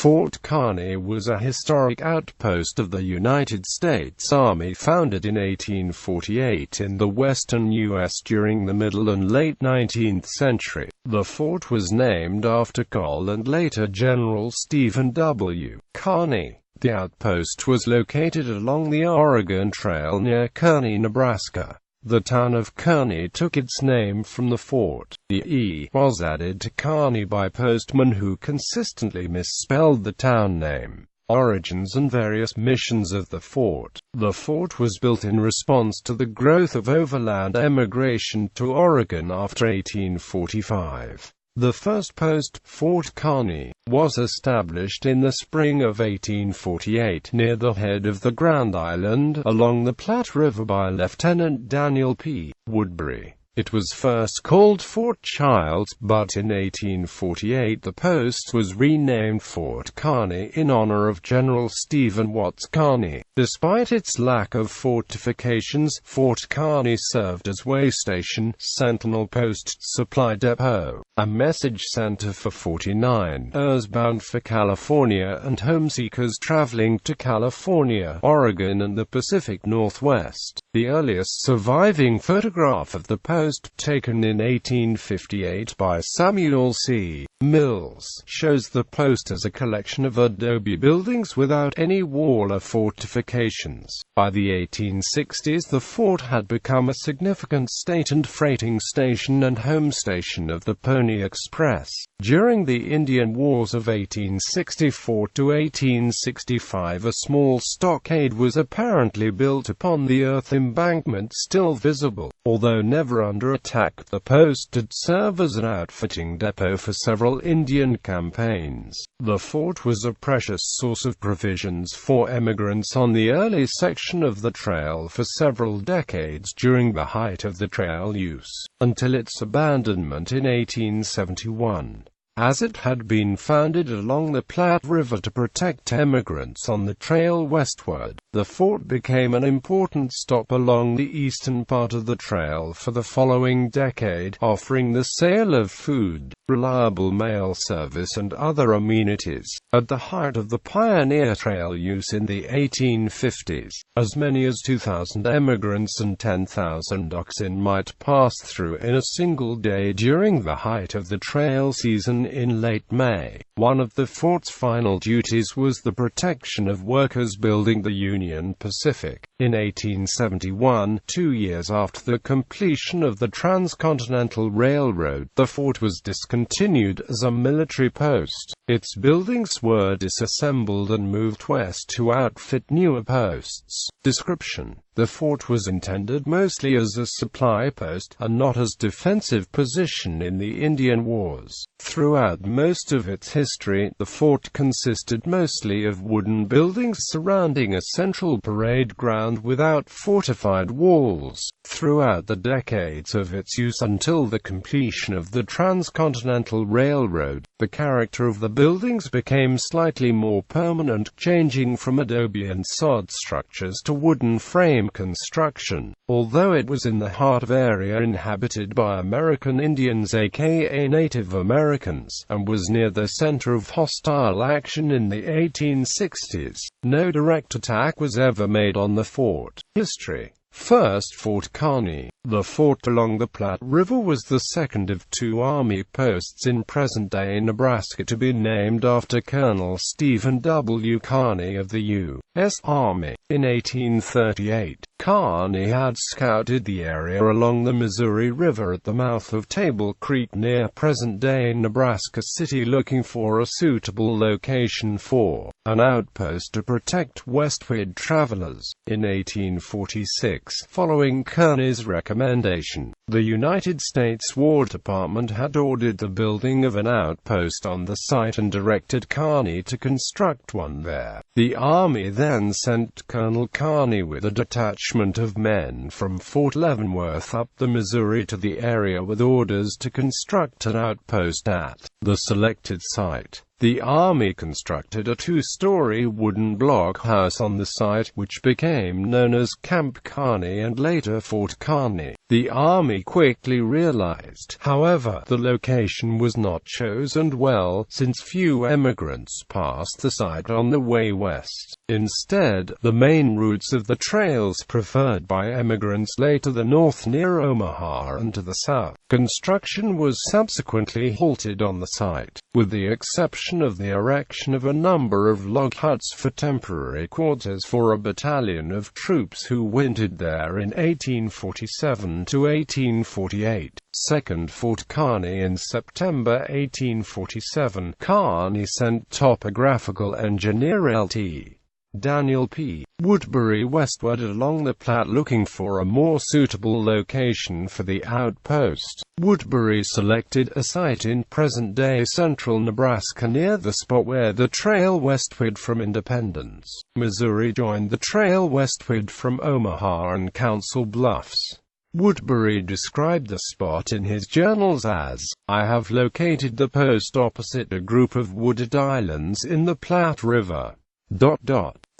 Fort Kearny was a historic outpost of the United States Army founded in 1848 in the western U.S. during the middle and late 19th century. The fort was named after Col. and later General Stephen W. Kearny. The outpost was located along the Oregon Trail near Kearny, Nebraska. The town of Kearny took its name from the fort. The E was added to Kearny by postmen who consistently misspelled the town name. Origins and various missions of the fort. The fort was built in response to the growth of overland emigration to Oregon after 1845. The first post, Fort Kearny, was established in the spring of 1848 near the head of the Grand Island, along the Platte River by Lieutenant Daniel P. Woodbury. It was first called Fort Childs, but in 1848 the post was renamed Fort Kearny in honor of General Stephen Watts Kearny. Despite its lack of fortifications, Fort Kearny served as way station, sentinel post, supply depot, a message center for 49ers bound for California and homeseekers traveling to California, Oregon and the Pacific Northwest. The earliest surviving photograph of the post, taken in 1858 by Samuel C. Mills, shows the post as a collection of adobe buildings without any wall or fortifications. By the 1860s the fort had become a significant state and freighting station and home station of the Pony Express. During the Indian Wars of 1864 to 1865 a small stockade was apparently built upon the earth embankment still visible. Although never under attack, the post did serve as an outfitting depot for several Indian campaigns. The fort was a precious source of provisions for emigrants on the early section of the trail for several decades during the height of the trail use, until its abandonment in 1871. As it had been founded along the Platte River to protect emigrants on the trail westward, the fort became an important stop along the eastern part of the trail for the following decade, offering the sale of food, reliable mail service and other amenities. At the height of the pioneer trail use in the 1850s, as many as 2,000 emigrants and 10,000 oxen might pass through in a single day during the height of the trail season in late May. One of the fort's final duties was the protection of workers building the Union Pacific. In 1871, 2 years after the completion of the Transcontinental Railroad, the fort was discontinued as a military post. Its buildings were disassembled and moved west to outfit newer posts. Description: the fort was intended mostly as a supply post, and not as defensive position in the Indian Wars. Throughout most of its history, the fort consisted mostly of wooden buildings surrounding a central parade ground without fortified walls. Throughout the decades of its use until the completion of the Transcontinental Railroad, the character of the buildings became slightly more permanent, changing from adobe and sod structures to wooden frame construction. Although it was in the heart of area inhabited by American Indians aka Native Americans, and was near the center of hostile action in the 1860s, no direct attack was ever made on the fort. History. First, Fort Kearny. The fort along the Platte River was the second of 2 Army posts in present-day Nebraska to be named after Colonel Stephen W. Kearny of the U.S. Army. In 1838, Kearny had scouted the area along the Missouri River at the mouth of Table Creek near present-day Nebraska City, looking for a suitable location for an outpost to protect westward travelers. In 1846, following Kearny's recommendation, the United States War Department had ordered the building of an outpost on the site and directed Kearny to construct one there. The Army then sent Colonel Kearny with a detachment of men from Fort Leavenworth up the Missouri to the area with orders to construct an outpost at The selected site. The Army constructed a two-story wooden blockhouse on the site, which became known as Camp Kearny and later Fort Kearny. The Army quickly realized, however, the location was not chosen well, since few emigrants passed the site on the way west. Instead, the main routes of the trails preferred by emigrants lay to the north near Omaha and to the south. Construction was subsequently halted on the site, with the exception of the erection of a number of log huts for temporary quarters for a battalion of troops who wintered there in 1847 to 1848. Second Fort Kearny. In September 1847, Kearny sent topographical engineer Lt. Daniel P. Woodbury westward along the Platte looking for a more suitable location for the outpost. Woodbury selected a site in present-day central Nebraska near the spot where the trail westward from Independence, Missouri joined the trail westward from Omaha and Council Bluffs. Woodbury described the spot in his journals as, "I have located the post opposite a group of wooded islands in the Platte River.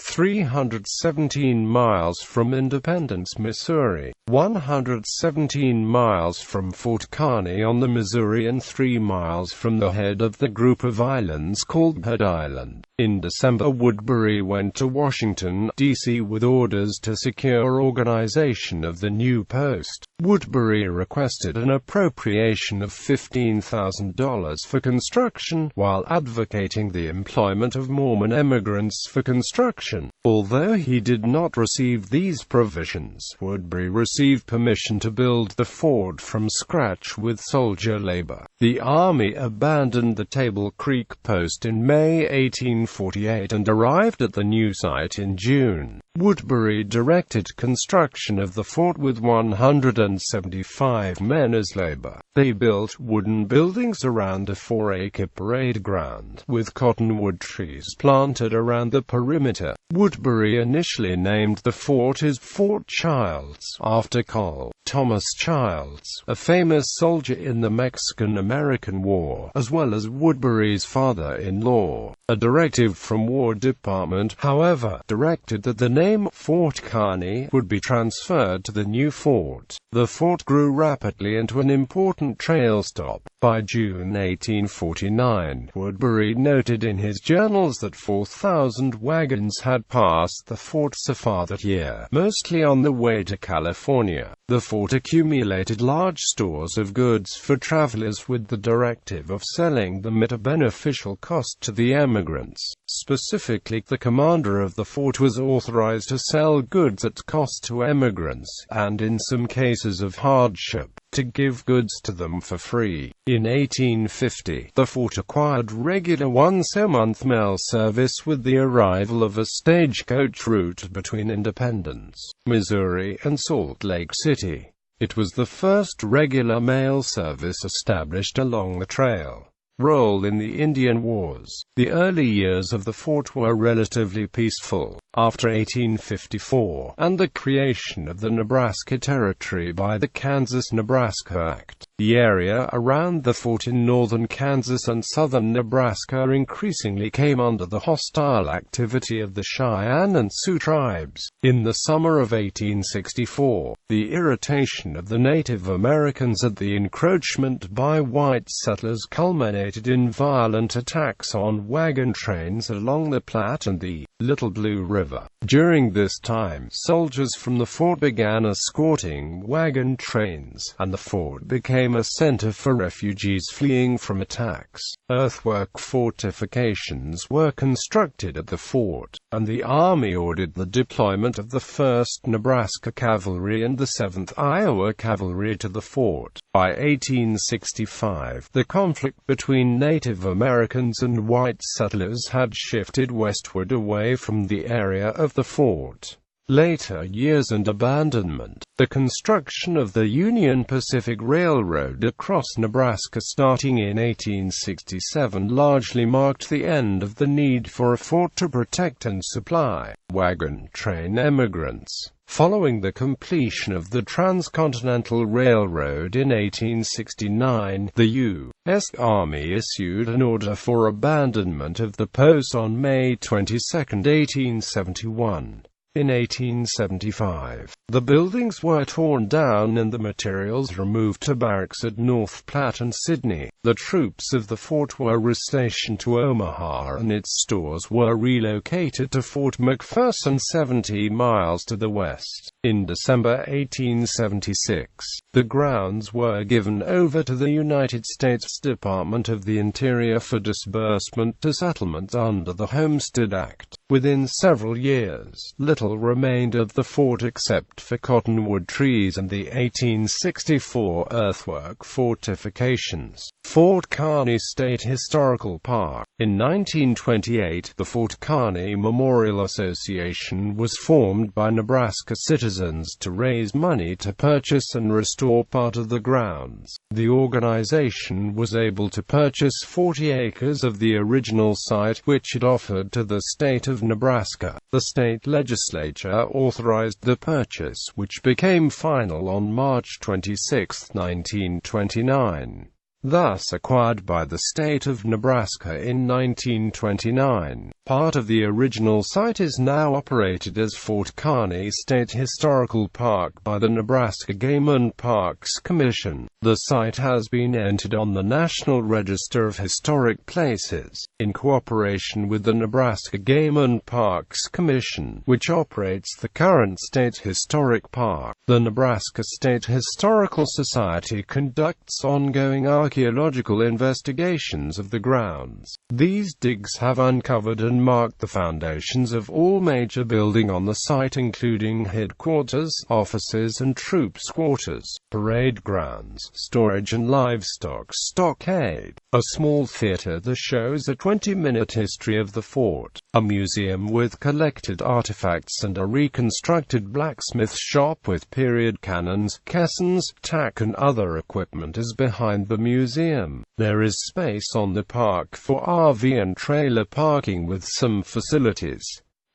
317 miles from Independence, Missouri, 117 miles from Fort Kearny on the Missouri and 3 miles from the head of the group of islands called Head Island." In December, Woodbury went to Washington, D.C. with orders to secure organization of the new post. Woodbury requested an appropriation of $15,000 for construction, while advocating the employment of Mormon immigrants for construction. Although he did not receive these provisions, Woodbury received permission to build the fort from scratch with soldier labor. The Army abandoned the Table Creek post in May 1848 and arrived at the new site in June. Woodbury directed construction of the fort with 175 men as labor. They built wooden buildings around a 4-acre parade ground, with cottonwood trees planted around the perimeter. Woodbury initially named the fort as Fort Childs, after Col. Thomas Childs, a famous soldier in the Mexican-American War, as well as Woodbury's father-in-law. A directive from War Department, however, directed that the name Fort Kearny would be transferred to the new fort. The fort grew rapidly into an important trail stop. By June 1849, Woodbury noted in his journals that 4,000 wagons had passed the fort so far that year, mostly on the way to California. The fort accumulated large stores of goods for travelers with the directive of selling them at a beneficial cost to the emigrants. Specifically, the commander of the fort was authorized to sell goods at cost to emigrants, and in some cases of hardship, to give goods to them for free. In 1850, the fort acquired regular once-a-month mail service with the arrival of a stagecoach route between Independence, Missouri and Salt Lake City. It was the first regular mail service established along the trail. Role in the Indian Wars. The early years of the fort were relatively peaceful. After 1854, and the creation of the Nebraska Territory by the Kansas-Nebraska Act, the area around the fort in northern Kansas and southern Nebraska increasingly came under the hostile activity of the Cheyenne and Sioux tribes. In the summer of 1864, the irritation of the Native Americans at the encroachment by white settlers culminated in violent attacks on wagon trains along the Platte and the Little Blue River. During this time, soldiers from the fort began escorting wagon trains, and the fort became a center for refugees fleeing from attacks. Earthwork fortifications were constructed at the fort, and the Army ordered the deployment of the 1st Nebraska Cavalry and the 7th Iowa Cavalry to the fort. By 1865, the conflict between Native Americans and white settlers had shifted westward away from the area of the fort. Later years and abandonment. The construction of the Union Pacific Railroad across Nebraska starting in 1867 largely marked the end of the need for a fort to protect and supply wagon train emigrants. Following the completion of the Transcontinental Railroad in 1869, the U.S. Army issued an order for abandonment of the post on May 22, 1871. In 1875, the buildings were torn down and the materials removed to barracks at North Platte and Sydney. The troops of the fort were restationed to Omaha and its stores were relocated to Fort McPherson 70 miles to the west. In December 1876, the grounds were given over to the United States Department of the Interior for disbursement to settlements under the Homestead Act. Within several years, little remained of the fort except for cottonwood trees and the 1864 earthwork fortifications. Fort Kearny State Historical Park. In 1928, the Fort Kearny Memorial Association was formed by Nebraska citizens to raise money to purchase and restore part of the grounds. The organization was able to purchase 40 acres of the original site, which it offered to the state of Nebraska. The state legislature authorized the purchase, which became final on March 26, 1929. Thus acquired by the state of Nebraska in 1929. Part of the original site is now operated as Fort Kearny State Historical Park by the Nebraska Game and Parks Commission. The site has been entered on the National Register of Historic Places, in cooperation with the Nebraska Game and Parks Commission, which operates the current State Historic Park. The Nebraska State Historical Society conducts ongoing archaeological investigations of the grounds. These digs have uncovered and marked the foundations of all major building on the site, including headquarters, offices and troops' quarters, parade grounds, storage and livestock stockade, a small theater that shows a 20-minute history of the fort, a museum with collected artifacts and a reconstructed blacksmith shop with period cannons, caissons, tack and other equipment is behind the museum. There is space on the park for RV and trailer parking with some facilities.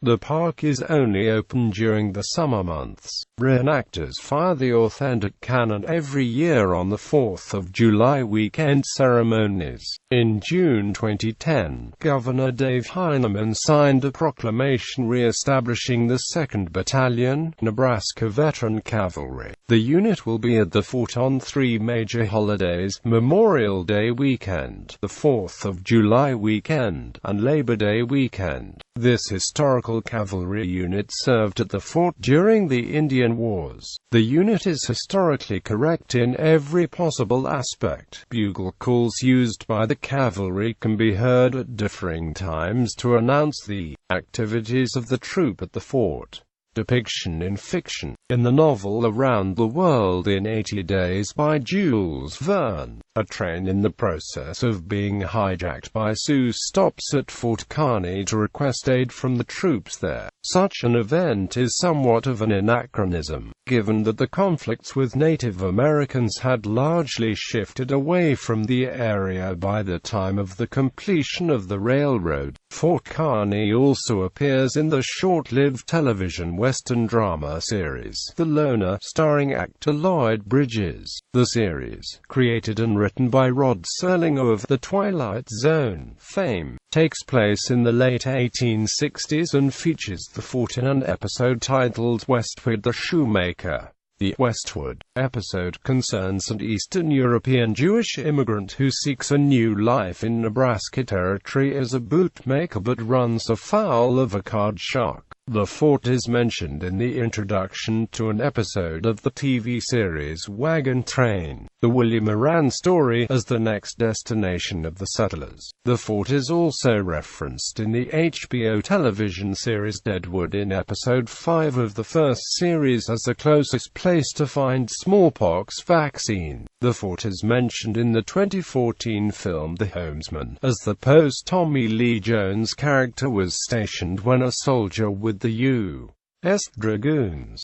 The park is only open during the summer months. Reenactors fire the authentic cannon every year on the 4th of July weekend ceremonies. In June 2010, Governor Dave Heineman signed a proclamation re-establishing the 2nd Battalion, Nebraska Veteran Cavalry. The unit will be at the fort on 3 major holidays: Memorial Day weekend, the 4th of July weekend, and Labor Day weekend. This historical cavalry unit served at the fort during the Indian Wars. The unit is historically correct in every possible aspect. Bugle calls used by the cavalry can be heard at differing times to announce the activities of the troop at the fort. Depiction in fiction. In the novel Around the World in 80 Days by Jules Verne, a train in the process of being hijacked by Sioux stops at Fort Kearny to request aid from the troops there. Such an event is somewhat of an anachronism, given that the conflicts with Native Americans had largely shifted away from the area by the time of the completion of the railroad. Fort Kearny also appears in the short-lived television Western drama series The Loner, starring actor Lloyd Bridges. The series, created and written by Rod Serling of The Twilight Zone fame, takes place in the late 1860s and features the fort in an episode titled Westward the Shoemaker. The Westward episode concerns an Eastern European Jewish immigrant who seeks a new life in Nebraska Territory as a bootmaker but runs afoul of a card shark. The fort is mentioned in the introduction to an episode of the TV series Wagon Train, the William Moran story, as the next destination of the settlers. The fort is also referenced in the HBO television series Deadwood in episode 5 of the first series as the closest place to find smallpox vaccine. The fort is mentioned in the 2014 film The Homesman, as the post Tommy Lee Jones character was stationed when a soldier with the U.S. Dragoons